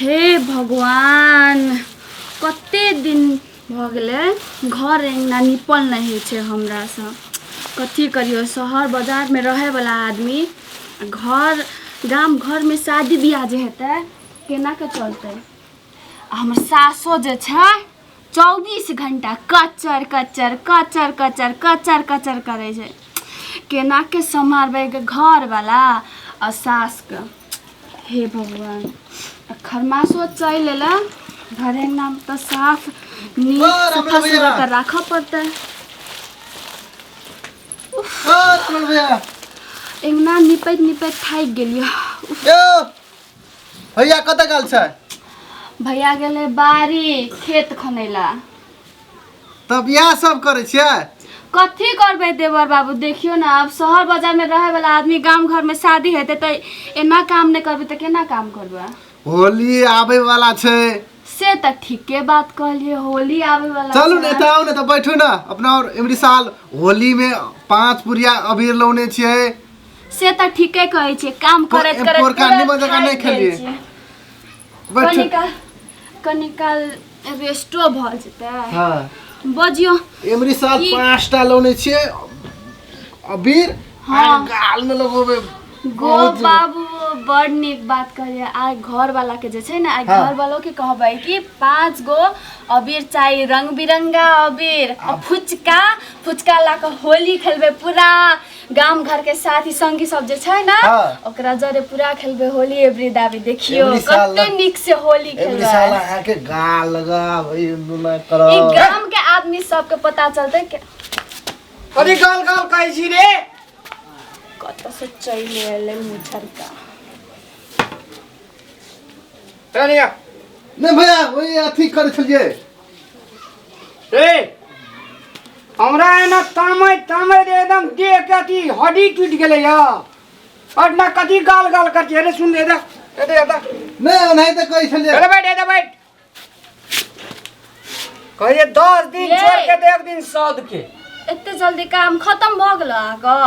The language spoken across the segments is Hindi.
हे भगवान कते दिन भ गेलै घर अंगना निपल नहीं छे हमरा से। कथी करियो शहर बाजार में रहे वाला आदमी घर गाम घर में शादी बियाह जे हेतै केना के चलते। हमर सासो जे छै 24 घंटा कचर कचर कचर कचर कचर कचर करे छै। केना के संभालबे घर वाला और सास के। हे भगवान खरमासो चल एला घरे नाम तो साफ नीक सफा सुथरा कर राख पड़ते। एंगना निपैत निपैत थाक गेलियो। भैया कत गेल छै? भैया गेले बारी खेत खनेला। तब बियाह सब करे छियै? कथी करबे देवर बाबू देखियो ना अब शहर बाजार में रहे वाला आदमी गांव घर में शादी हेते तो एना काम नहीं करबे तो केना काम करबे। होली आवे वाला छै से त ठीके बात कहलिए होली आवे वाला। चलू ने त आओ ने त बैठू ना अपना और इमरी साल होली में 5 पुरिया अबीर लौने छियै। से त ठीके कहै छै काम करत करत पोरका निमन जका नहीं खेलिए। बैठू कनिकाल रेस्टो भ जेतै। हां बजियो इमरी साल 5टा लौने छियै अबीर। हां गाल में लगोबे गो बाबू बड़ निक बात कहिए। आ घर वाला के जे छै ना आ घर वालों के कहबै कि 5 गो अबीर चाहिए रंग बिरंगा अबीर और फुचका ला के होली खेलबे पूरा गांव घर के साथी संगी सब जे छै ना ओकरा जरे पूरा खेलबे होली एवरी दाबी। देखियो कते निक से होली खेलबे। एवरी साल आ के गाल लगा भाई नुना करो। ई गांव के आदमी सब के पता चलते के कदी गाल गाल कहै छी रे कत से चल एले मुछर का। तनिया नहीं भैया वही अथी करे छलिए रे हमरा एना तामै रे एकदम देह के अथी हड्डी टूट गेलै या और ना कदी गाल गाल कर छै रे। सुन दे नहीं तो कहि छलिए अरे बैठ कहिए 10 दिन छोड़ के तो एक दिन सौद के। एते जल्दी काम खत्म भ गेल आगा।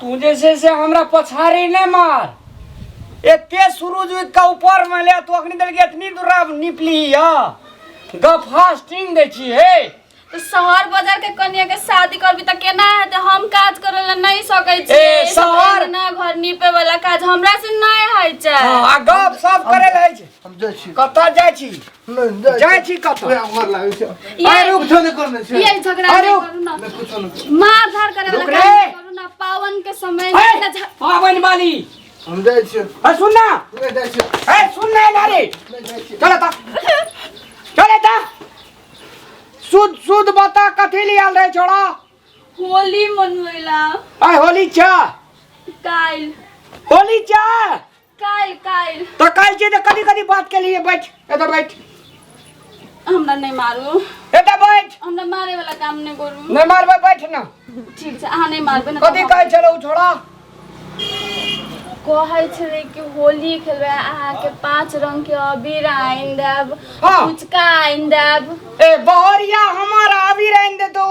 तू जैसे से हमरा पछाड़ी ने मार एते सूरज का ऊपर में ले तू अखनी देल के इतनी दूर निपली या ग फास्टिंग दे छी हे। तो शहर बाजार के कन्या के शादी करबी त केना हेते। हम काज करे ला नहीं सकै छी। ए शहर ना घर निपे वाला काज हमरा से नहीं होय छै। हां आ गप सब करे लै छै। हम जाय छी कत जाय छी? नहीं जाय छी कत? घर लागे छै। ये रुक छोने करने छै। ये झगड़ा नहीं करू ना। मैं कुछ नहीं मार धार करे वाला काम नहीं करू ना। पावन के समय में पावन वाली हम जाय छी। ए सुन ना मैं जाय छी। ए सुन ना नारे मैं जाय छी। चले ता सुध बता कथी लियाल रे छोड़ा? होली मनवेला। ए होली छ काल होली छ काल तो काल जे तो कदी बात के लिए बैठ इधर बैठ। हमरा नहीं मारू। इधर बैठ। हमरा मारे वाला काम नहीं करू। नहीं मारबे बैठ ना। ठीक छै अहाँ नहीं मारबे ना। कदी कहै छलो छोड़ा? कहै छले कि होली खेलबे अहाँ के 5 रंग के अबीर आइन देब फुचका आइन देब। ए बहरिया हमारा अबीर आइन दे तो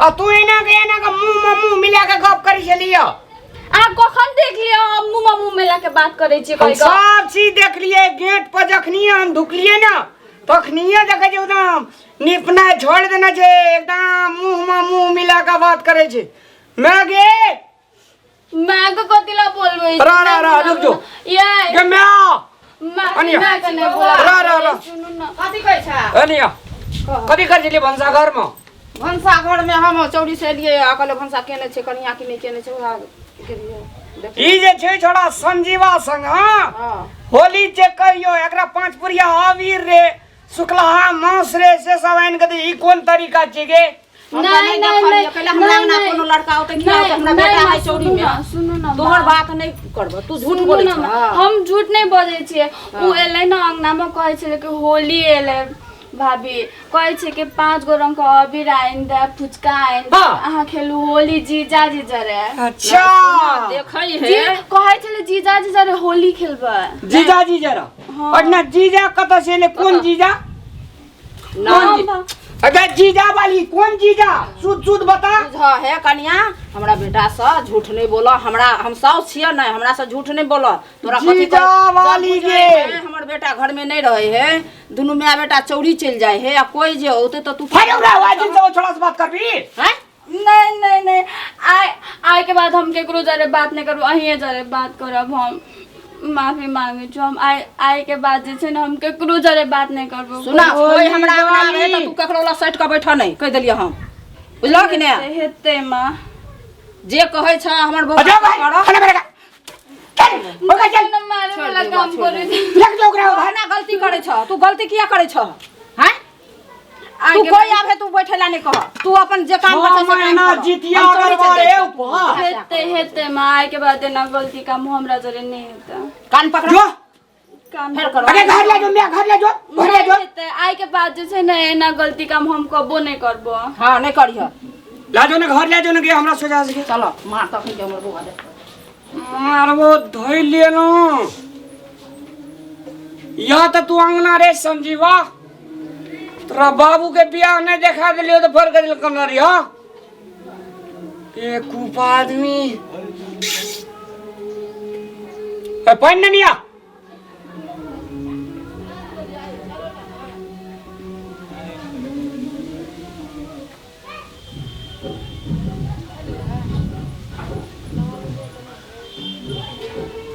आ तू एना के मुंह मिला के गप करी छलिया। आ कखन देख लियो हम मुंह मिला के बात करे छी। हम सब चीज देख लिए गेट पर जखनी हम ढुकलिए ना तखनिए देखे जे एकदम निपना छोड़ देना छै एकदम मुंह मिला के बात करे छै। मैं कतिला बोलबे रा रुक जो ये गे मैं कने बोला रा सुनु न कथी कहै छ? अनिया कथी कर छलिए भंसा घर में? भंसा घर में हम चौड़ी से लिए अकले भंसा केने छै कनिया की नहीं केने छै वहा केलिए। ई जे छै छोड़ा संजीवा संग हां होली जे कहियो एकरा 5 पुरिया अबीर रे शुक्लहा मांस रे से सब आइन के ई कोन तरीका छै गे? नहीं कहलिए हमरा ना कोनो लड़का होते कि हमरा बेटा है चौड़ी में। सुनु न तोहर बात नहीं करबो तू झूठ बोलै छ। हम झूठ नहीं बजै छियै। उ एलै न अंगना में कहै छले कि होली एलै भाभी कहै छै कि 5 गो रंग के अबीर आइन दे फुचका आइन दे अहाँ खेलू होली जीजा जरे। अच्छा देखै हे कहै छले जीजा जरे होली खेलबे। जीजा जरा और ना जीजा कत से ले कोन जीजा? अबे जीजा वाली कौन जीजा शुद्ध बता। बुझ है कन्या हमरा बेटा से झूठ नहीं बोला, हमरा हम साउस छियै नहीं, हमरा से झूठ नहीं बोला। तोरा कथी जीजा वाली गे हमर बेटा घर में नहीं रहे है, दोनों माँ बेटा चौरी चल जाए है, आ कोई जे होते तो तू अरे आवाज से छोड़ा से बात कर भी हैं। नहीं नहीं नहीं, आए के बाद हम केकरो जरे बात नहीं करू, अहीं जरे बात करब। हम माफी मांगे छु, हम आए के बाद जे छै न हम केकरो जरे बात नहीं करबो। सुना कोई हमरा अंगना में त तू ककरो ला सट के बैठा नहीं कह देलिए हम, बुझलो कि नहीं। हेते मां जे कहै छ हमर बहू अजो भाई खाना मेरे का चल होगा चल न मारे वाला काम करे लग जाओ रे भाई। ना गलती करे छ, तू गलती किया करे छ हैं। तू कोई आवे तू बैठेला नहीं कह, तू अपन जे काम करछ से काम कर। जीतिया करवाए ऊपर हेते मां आए के बाद ना गलती काम हमरा जरे नहीं हेता। कान पकड़ जो काम फेर करो। अरे घर ले जो मैं घर ले जो घर ले जो हेते आए के बाद जे छै न एना गलती काम हम कबो नहीं करबो। हां नहीं करियो, ला जो ने घर ले जो ने के हमरा सोचा से चलो मार तक के हमर बउआ दे मार वो धोई ले नो या तो तू अंगना रे संजीवा तेरा बाबू के बियाह नहीं देखा दिलियो तो फर कर करना रही। हां ये कूप आदमी ए पानी नहीं आ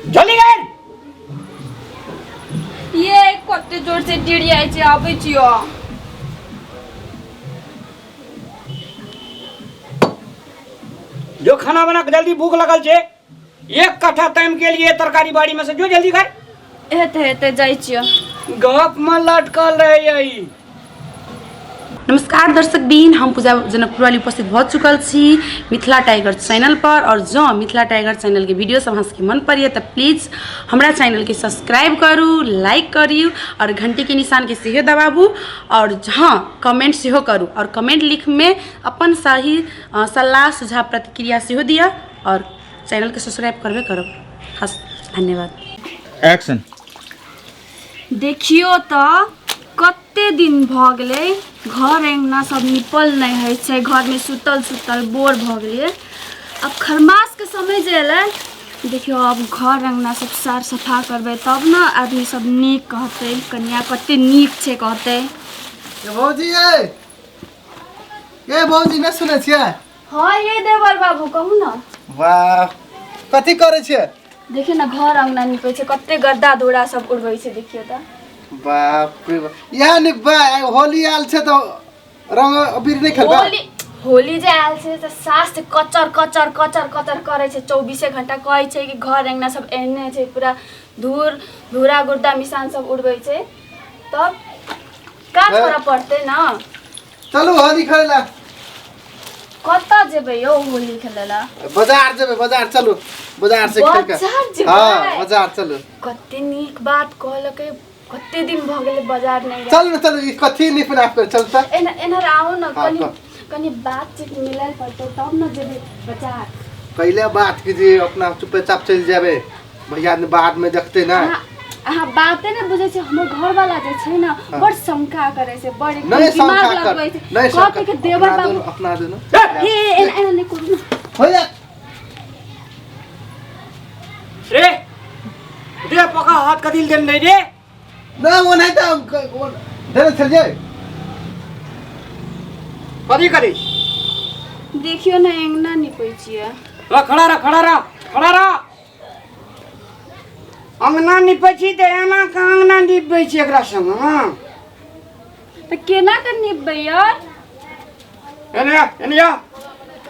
जल्दी कर। ये कते जोर से डिड़ी आइ छै, आबै छियो। जो खाना बना के जल्दी भूख लगल छे, एक कट्ठा टाइम के लिए तरकारी बाड़ी में से जो जल्दी कर। हेते हेते जाइ छियो। गप में लटकल रहे यही। नमस्कार दर्शक बीन, हम पूजा जनकपुर वाली उपस्थित भऽ चुकल छी मिथिला टाइगर चैनल पर। और जो मिथिला टाइगर चैनल के वीडियो सब अहाँ मन पड़िए तो प्लीज़ हमारा चैनल के सब्सक्राइब करू, लाइक करू और घंटी के निशान के सेहो दबाबू। और हाँ कमेंट सेहो करू और कमेंट लिख में अपन सही सलाह सुझाव प्रतिक्रिया सेहो दिया और चैनल के सब्सक्राइब करबे करो। खास धन्यवाद। एक्शन। देखियो तो कते दिन भ गेलै घर अंगना सब निपल नहीं है छै, घर में सुतल सुतल बोर भ गेलिए। अब खरमास के समय जे एलै, देखियो अब घर अंगना सब साफ सफा करबै तब न आदमी सब नीक कहतै, कन्या कते नीक छै कहतै। ए भौजी ए भौजी न सुनै छियै। हाँ ये देवर बाबू कहू न। वाह कथी करै छियै। देखियो न घर अंगना निपै छै, कते गड्ढा धूड़ा सब उड़बै छै, देखियो त। बाप रे बाप यहाँ नि होली आयल छै तो रंग अबीर नहीं खेलबा। होली जे आयल छै त सास से कचर कचर कचर कचर करे छै, 24 घंटा कहै छै कि घर अंगना सब एने छै, पूरा धूरा गुर्दा मिसान सब उड़बै छै। तब का करे पड़ते न। चलो होली खेला। कता जेबै यो होली खेलेला। बाजार जेबै, बाजार चलो बाजार से खेल के। बाजार जेबै। हां बाजार चलो। कते नीक बात कहलकै, कते दिन भ गेलै बाजार नहीं गए। चल न चलो ई कथी नहीं फिर कर चलता। एना आओ न हाँ, कनी बातचीत मिलल पड़तै तब न जेबै बाजार। पहले बात कीजिए, अपना चुपचाप चल जाबे, भैया ने बाद में देखते ना। अहाँ बाते ने बुझे छै, हमर घर वाला जे छै न बड़ शंका करे छै, बड़ नहीं दिमाग शंका कर, लगबै छै। नहीं शंका कहते कि देवर बाबू अपना दोनों हे एना नहीं करू न। हो जा रे दे पका हाथ का दिल देन नहीं रे ना वो नहीं था वो धरे चल जाए। कदी करी देखियो न एंगना निपै छियै। ला खड़ा रह खड़ा रह खड़ा रह। अंगना निपै छी ते एना का अंगना निपै छी एकरा संग। हां त केना के निपबै यार। एने आ